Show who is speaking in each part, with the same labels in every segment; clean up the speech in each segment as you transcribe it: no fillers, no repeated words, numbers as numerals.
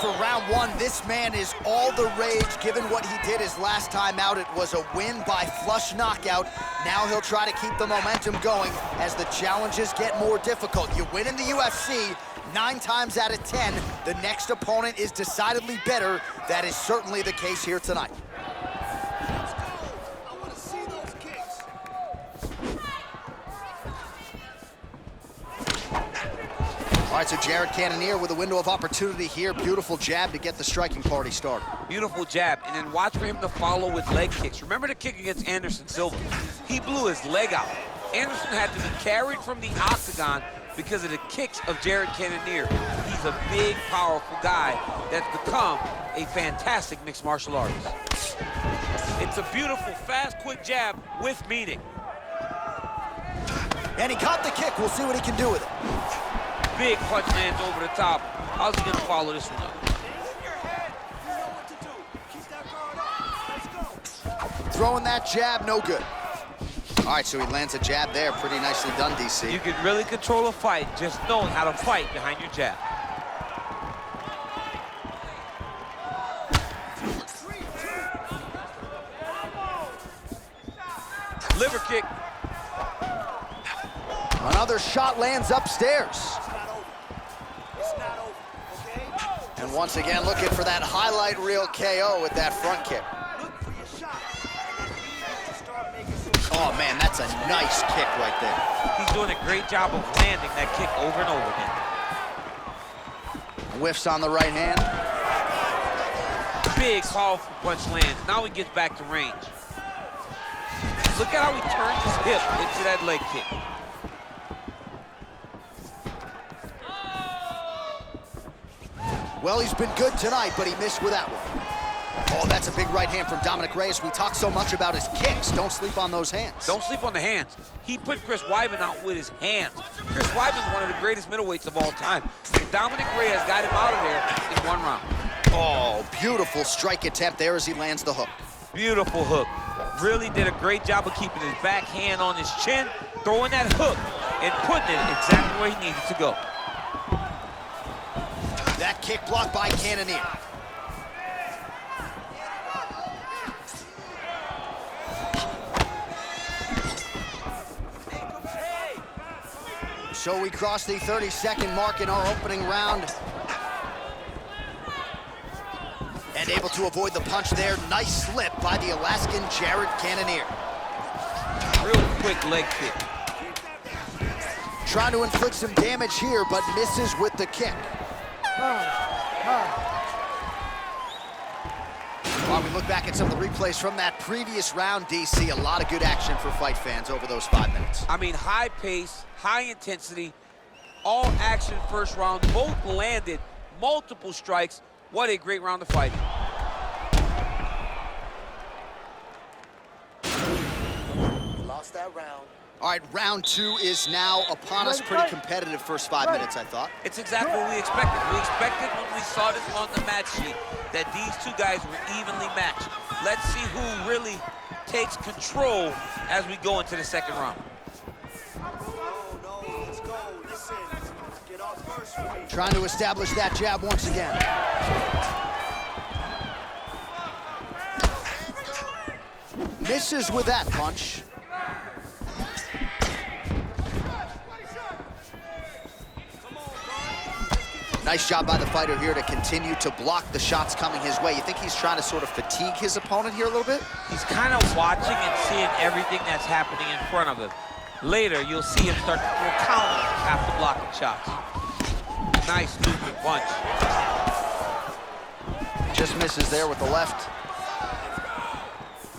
Speaker 1: for round one. This man is all the rage, given what he did his last time out. It was a win by flush knockout. Now he'll try to keep the momentum going as the challenges get more difficult. You win in the UFC, 9 times out of 10, the next opponent is decidedly better. That is certainly the case here tonight. All right, so Jared Cannonier with a window of opportunity here. Beautiful jab to get the striking party started.
Speaker 2: Beautiful jab, and then watch for him to follow with leg kicks. Remember the kick against Anderson Silva? He blew his leg out. Anderson had to be carried from the octagon because of the kicks of Jared Cannonier. He's a big, powerful guy that's become a fantastic mixed martial artist. It's a beautiful, fast, quick jab with meaning.
Speaker 1: And he caught the kick. We'll see what he can do with it.
Speaker 2: Big punch lands over the top. How's he gonna follow this one up?
Speaker 1: Throwing that jab, no good. All right, so he lands a jab there. Pretty nicely done, DC.
Speaker 2: You can really control a fight just knowing how to fight behind your jab. Liver kick.
Speaker 1: Another shot lands upstairs. And once again, looking for that highlight reel KO with that front kick. Oh man, that's a nice kick right there.
Speaker 2: He's doing a great job of landing that kick over and over again.
Speaker 1: Whiffs on the right hand.
Speaker 2: Big, powerful punch lands. Now he gets back to range. Look at how he turns his hip into that leg kick.
Speaker 1: Well, he's been good tonight, but he missed with that one. Oh, that's a big right hand from Dominic Reyes. We talk so much about his kicks. Don't sleep on those hands.
Speaker 2: Don't sleep on the hands. He put Chris Weidman out with his hands. Chris Weidman's one of the greatest middleweights of all time. And Dominic Reyes got him out of there in 1 round.
Speaker 1: Oh, beautiful strike attempt there as he lands the hook.
Speaker 2: Beautiful hook. Really did a great job of keeping his back hand on his chin, throwing that hook, and putting it exactly where he needed to go.
Speaker 1: That kick blocked by Cannonier. So we cross the 30-second mark in our opening round. And able to avoid the punch there. Nice slip by the Alaskan Jared Cannonier.
Speaker 2: Real quick leg kick.
Speaker 1: Trying to inflict some damage here, but misses with the kick. While we look back at some of the replays from that previous round, DC, a lot of good action for fight fans over those 5 minutes.
Speaker 2: I mean, high pace, high intensity, all action first round. Both landed multiple strikes. What a great round of fighting.
Speaker 1: Lost that round. All right, round 2 is now upon us. Pretty competitive first 5 minutes, I thought.
Speaker 2: It's exactly what we expected. We expected when we saw this on the match sheet that these two guys were evenly matched. Let's see who really takes control as we go into the second round.
Speaker 1: Trying to establish that jab once again. Misses with that punch. Nice job by the fighter here to continue to block the shots coming his way. You think he's trying to sort of fatigue his opponent here a little bit?
Speaker 2: He's kind of watching and seeing everything that's happening in front of him. Later, you'll see him start to throw counters after blocking shots. Nice looping punch.
Speaker 1: Just misses there with the left.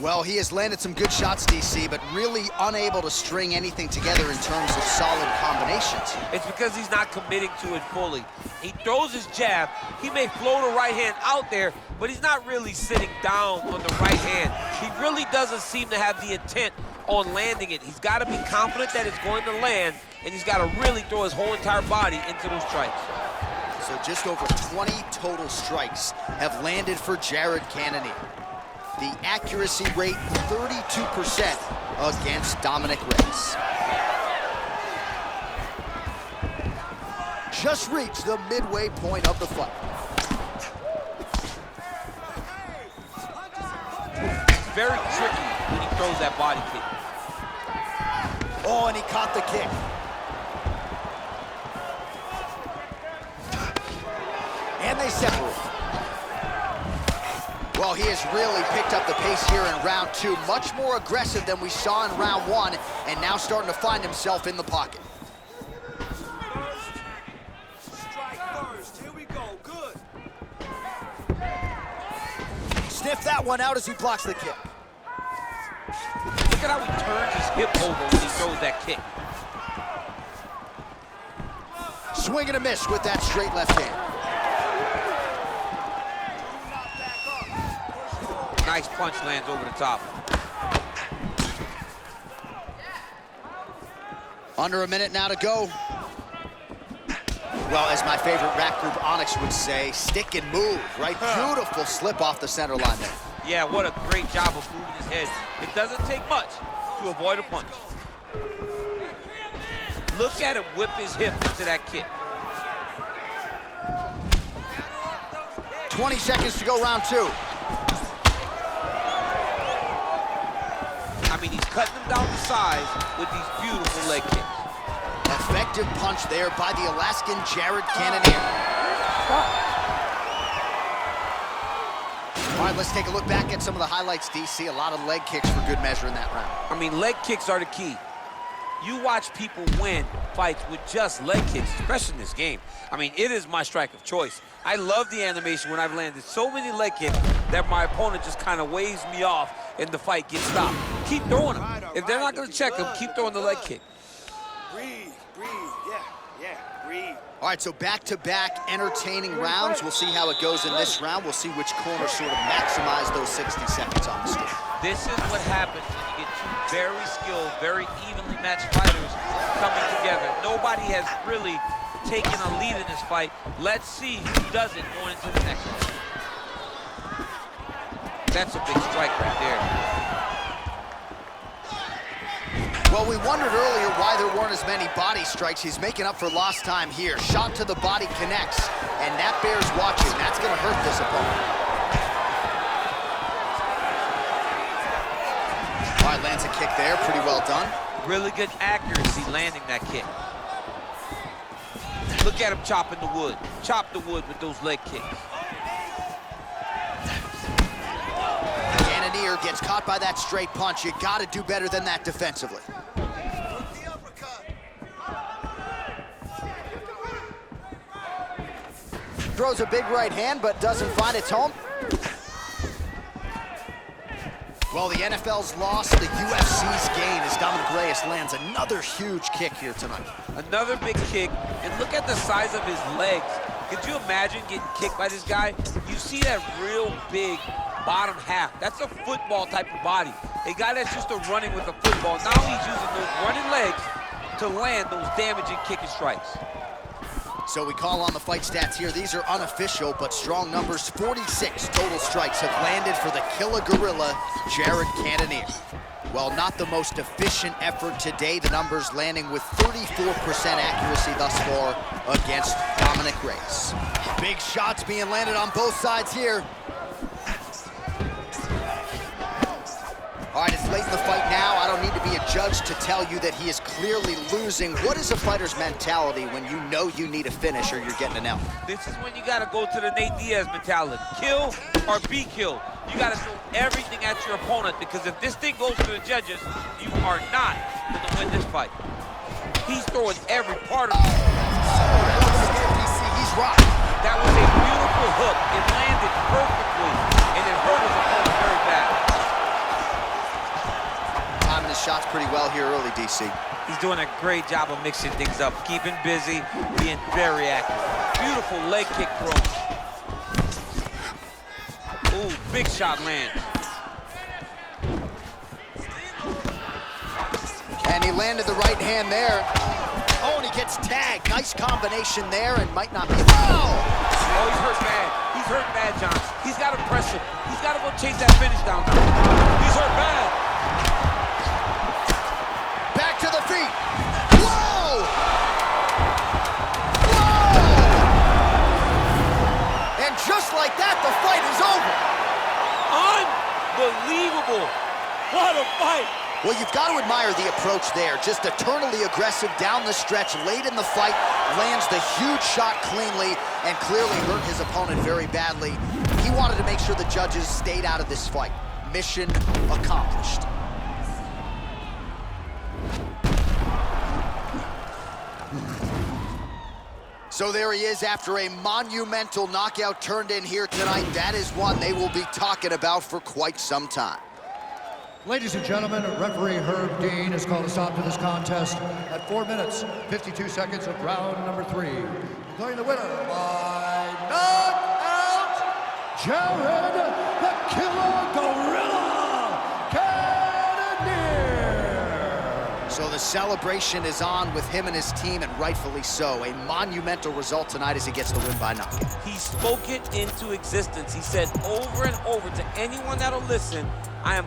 Speaker 1: Well, he has landed some good shots, DC, but really unable to string anything together in terms of solid combinations.
Speaker 2: It's because he's not committing to it fully. He throws his jab. He may float a right hand out there, but he's not really sitting down on the right hand. He really doesn't seem to have the intent on landing it. He's got to be confident that it's going to land, and he's got to really throw his whole entire body into those strikes.
Speaker 1: So just over 20 total strikes have landed for Jared Cannonier. The accuracy rate, 32% against Dominic Reyes. Just reached the midway point of the fight.
Speaker 2: that body kick.
Speaker 1: Oh, and he caught the kick. And they separate. Well, he has really picked up the pace here in round 2. Much more aggressive than we saw in round 1, and now starting to find himself in the pocket.
Speaker 3: Strike first. Here we go. Good.
Speaker 1: Sniff that one out as he blocks the kick.
Speaker 2: Look at how he turns his hip over when he throws that kick.
Speaker 1: Swing and a miss with that straight left hand.
Speaker 2: Nice punch lands over the top.
Speaker 1: Under a minute now to go. Well, as my favorite rap group Onyx would say, stick and move, right? Beautiful slip off the center line there.
Speaker 2: Yeah, what a great job of moving his head. It doesn't take much to avoid a punch. Look at him whip his hip into that kick.
Speaker 1: 20 seconds to go, round 2.
Speaker 2: I mean, he's cutting them down to size with these beautiful leg kicks.
Speaker 1: Effective punch there by the Alaskan Jared Cannonier. All right, let's take a look back at some of the highlights, DC. A lot of leg kicks for good measure in that round.
Speaker 2: I mean, leg kicks are the key. You watch people win fights with just leg kicks, especially in this game. I mean, it is my strike of choice. I love the animation when I've landed so many leg kicks that my opponent just kind of waves me off and the fight gets stopped. Keep throwing them. If they're not going to check them, keep throwing the leg kick.
Speaker 3: Breathe, yeah, breathe.
Speaker 1: All right, so back-to-back entertaining rounds. We'll see how it goes in this round. We'll see which corner sort of maximize those 60 seconds on the stage.
Speaker 2: This is what happens when you get two very skilled, very evenly matched fighters coming together. Nobody has really taken a lead in this fight. Let's see who does it going into the next one. That's a big strike right there.
Speaker 1: Well, we wondered earlier why there weren't as many body strikes. He's making up for lost time here. Shot to the body connects, and that bears watching. That's going to hurt this opponent. All right, lands a kick there. Pretty well done.
Speaker 2: Really good accuracy landing that kick. Look at him chopping the wood. Chop the wood with those leg kicks.
Speaker 1: Cannonier gets caught by that straight punch. You got to do better than that defensively. Throws a big right hand, but doesn't find its home. Well, the NFL's lost, the UFC's gain as Dominic Reyes lands another huge kick here tonight.
Speaker 2: Another big kick, and look at the size of his legs. Could you imagine getting kicked by this guy? You see that real big bottom half. That's a football type of body. A guy that's just running with a football. Now he's using those running legs to land those damaging kicking strikes.
Speaker 1: So we call on the fight stats here. These are unofficial, but strong numbers. 46 total strikes have landed for the killer gorilla, Jared Cannonier. Well, not the most efficient effort today. The numbers landing with 34% accuracy thus far against Dominic Reyes. Big shots being landed on both sides here. All right, it's late in the fight now. I don't need to be a judge to tell you that he is clearly losing. What is a fighter's mentality when you know you need a finish or you're getting an L?
Speaker 2: This is when you got to go to the Nate Diaz mentality. Kill or be killed. You got to throw everything at your opponent, because if this thing goes to the judges, you are not going to win this fight. He's throwing every part of it.
Speaker 1: He's rocked.
Speaker 2: That was a beautiful hook. It landed perfectly, and it hurt his opponent very bad.
Speaker 1: Timing his shots pretty well here early, DC.
Speaker 2: He's doing a great job of mixing things up, keeping busy, being very active. Beautiful leg kick throw. Ooh, big shot lands.
Speaker 1: And he landed the right hand there. Oh, and he gets tagged. Nice combination there, and might not be. Oh!
Speaker 2: Oh, he's hurt bad. He's hurt bad, John. He's got to press him. He's got to go chase that finish down now. He's hurt bad.
Speaker 1: Back to the feet. Whoa! Whoa! And just like that, the fight is over.
Speaker 2: Unbelievable.
Speaker 3: What a fight!
Speaker 1: Well, you've got to admire the approach there. Just eternally aggressive down the stretch, late in the fight, lands the huge shot cleanly, and clearly hurt his opponent very badly. He wanted to make sure the judges stayed out of this fight. Mission accomplished. So there he is after a monumental knockout turned in here tonight. That is one they will be talking about for quite some time.
Speaker 4: Ladies and gentlemen, referee Herb Dean has called a stop to this contest at 4 minutes, 52 seconds of round number 3. Declaring the winner by knockout, Jared the Killer Gorilla Cannonier.
Speaker 1: So the celebration is on with him and his team, and rightfully so. A monumental result tonight as he gets the win by knockout.
Speaker 2: He spoke it into existence. He said over and over to anyone that'll listen, I am...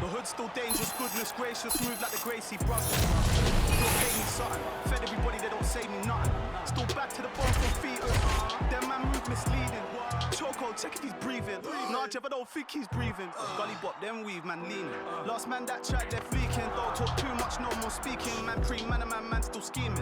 Speaker 3: The hood's still dangerous, goodness gracious, move like the Gracie brothers. Still pay me something, fed everybody, they don't say me nothing. Still back to the bone from feet. Them man move misleading. Choco, check if he's breathing. Nah, Jeff, I don't think he's breathing. Gully bop, then weave, man leaning. Last man that track, they're fleeking. Don't talk too much, no more speaking. Man pre, man, man still scheming.